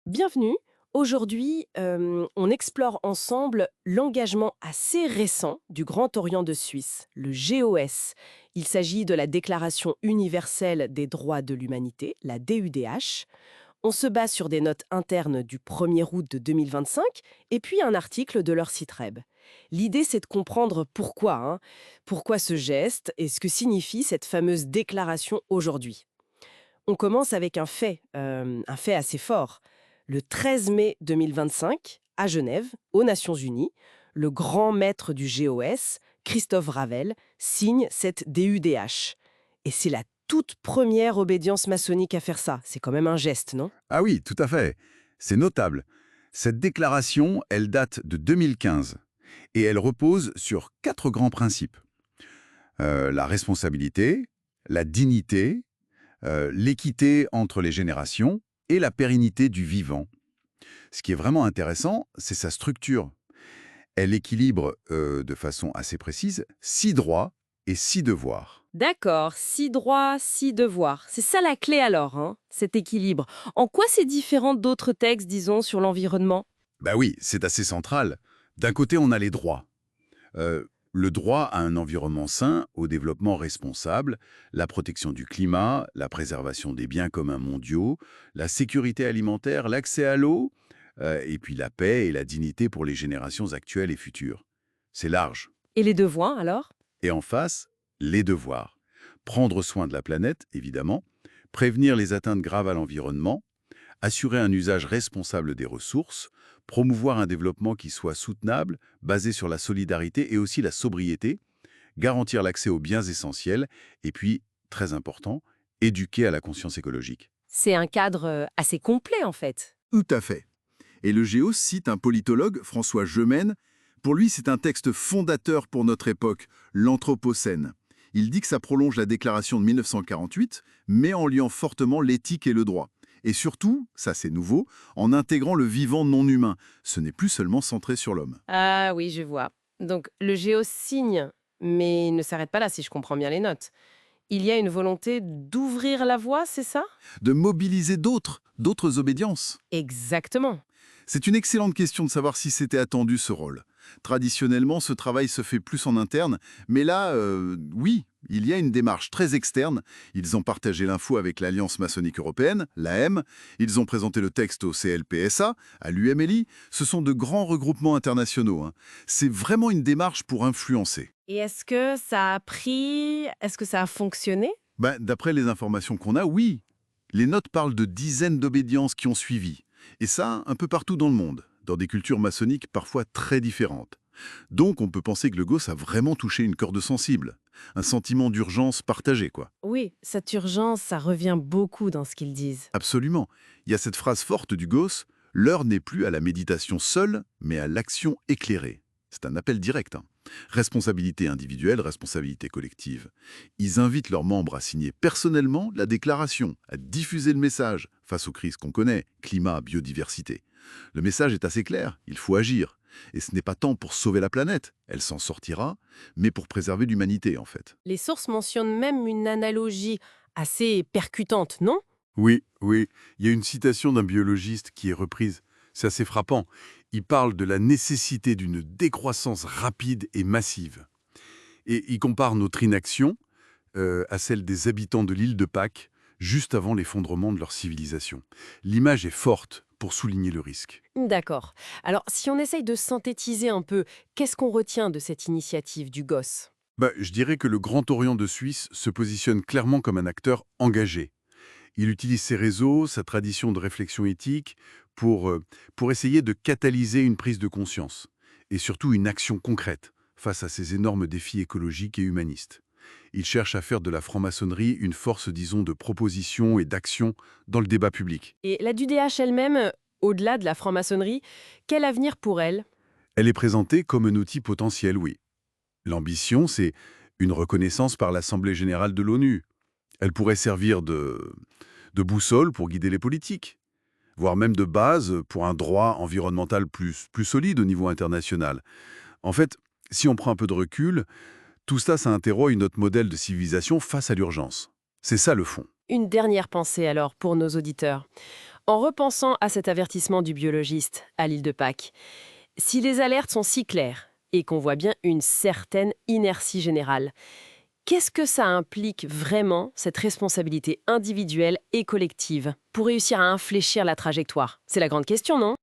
Bienvenue. Aujourd'hui, on explore ensemble l'engagement assez récent du Grand Orient de Suisse, le GOS. Il s'agit de la Déclaration universelle des droits de l'humanité, la DUDH. On se base sur des notes internes du 1er août de 2025 et puis un article de leur site web. L'idée, c'est de comprendre pourquoi, pourquoi ce geste et ce que signifie cette fameuse déclaration aujourd'hui. On commence avec un fait assez fort. Le 13 mai 2025, à Genève, aux Nations Unies, le grand maître du GOS, Christophe Ravel, signe cette DUDH. Et c'est la toute première obédience maçonnique à faire ça. C'est quand même un geste, non? Ah oui, tout à fait. C'est notable. Cette déclaration, elle date de 2015 et elle repose sur 4 grands principes. La responsabilité, la dignité, l'équité entre les générations et la pérennité du vivant. Ce qui est vraiment intéressant, c'est sa structure. Elle équilibre de façon assez précise 6 droits et 6 devoirs. D'accord, 6 droits, 6 devoirs. C'est ça la clé alors, cet équilibre. En quoi c'est différent d'autres textes, disons, sur l'environnement? Bah oui, c'est assez central. D'un côté, on a les droits. Le droit à un environnement sain, au développement responsable, la protection du climat, la préservation des biens communs mondiaux, la sécurité alimentaire, l'accès à l'eau, et puis la paix et la dignité pour les générations actuelles et futures. C'est large. Et les devoirs alors? Et en face, les devoirs. Prendre soin de la planète, évidemment, prévenir les atteintes graves à l'environnement, assurer un usage responsable des ressources, promouvoir un développement qui soit soutenable, basé sur la solidarité et aussi la sobriété, garantir l'accès aux biens essentiels, et puis, très important, éduquer à la conscience écologique. C'est un cadre assez complet en fait. Tout à fait. Et le Géo cite un politologue, François Gemène. Pour lui, c'est un texte fondateur pour notre époque, l'Anthropocène. Il dit que ça prolonge la déclaration de 1948, mais en liant fortement l'éthique et le droit. Et surtout, ça c'est nouveau, en intégrant le vivant non humain. Ce n'est plus seulement centré sur l'homme. Ah oui, je vois. Donc le géo signe, mais il ne s'arrête pas là si je comprends bien les notes. Il y a une volonté d'ouvrir la voie, c'est ça? De mobiliser d'autres obédiences. Exactement. C'est une excellente question de savoir si c'était attendu ce rôle. Traditionnellement, ce travail se fait plus en interne, mais là, oui, il y a une démarche très externe. Ils ont partagé l'info avec l'Alliance maçonnique européenne, l'AM, ils ont présenté le texte au CLPSA, à l'UMLI. Ce sont de grands regroupements internationaux, hein. C'est vraiment une démarche pour influencer. Et est-ce que ça a pris? Est-ce que ça a fonctionné? Ben, d'après les informations qu'on a, oui. Les notes parlent de dizaines d'obédiences qui ont suivi. Et ça, un peu partout dans le monde, dans des cultures maçonniques parfois très différentes. Donc on peut penser que le GOS a vraiment touché une corde sensible. Un sentiment d'urgence partagé, quoi. Oui, cette urgence, ça revient beaucoup dans ce qu'ils disent. Absolument. Il y a cette phrase forte du GOS, l'heure n'est plus à la méditation seule, mais à l'action éclairée. C'est un appel direct, hein. Responsabilité individuelle, responsabilité collective. Ils invitent leurs membres à signer personnellement la déclaration, à diffuser le message face aux crises qu'on connaît, climat, biodiversité. Le message est assez clair, il faut agir. Et ce n'est pas tant pour sauver la planète, elle s'en sortira, mais pour préserver l'humanité en fait. Les sources mentionnent même une analogie assez percutante, non? Oui, oui, il y a une citation d'un biologiste qui est reprise. C'est assez frappant. Il parle de la nécessité d'une décroissance rapide et massive. Et il compare notre inaction à celle des habitants de l'île de Pâques, juste avant l'effondrement de leur civilisation. L'image est forte pour souligner le risque. D'accord. Alors, si on essaye de synthétiser un peu, qu'est-ce qu'on retient de cette initiative du GOS? Je dirais que le Grand Orient de Suisse se positionne clairement comme un acteur engagé. Il utilise ses réseaux, sa tradition de réflexion éthique pour essayer de catalyser une prise de conscience et surtout une action concrète face à ces énormes défis écologiques et humanistes. Il cherche à faire de la franc-maçonnerie une force, disons, de proposition et d'action dans le débat public. Et la DUDH elle-même, au-delà de la franc-maçonnerie, quel avenir pour elle? Elle est présentée comme un outil potentiel, oui. L'ambition, c'est une reconnaissance par l'Assemblée générale de l'ONU. Elle pourrait servir de boussole pour guider les politiques, voire même de base pour un droit environnemental plus solide au niveau international. En fait, si on prend un peu de recul, tout ça interroge notre modèle de civilisation face à l'urgence. C'est ça le fond. Une dernière pensée alors pour nos auditeurs. En repensant à cet avertissement du biologiste à l'île de Pâques, si les alertes sont si claires et qu'on voit bien une certaine inertie générale, qu'est-ce que ça implique vraiment, cette responsabilité individuelle et collective, pour réussir à infléchir la trajectoire? C'est la grande question, non?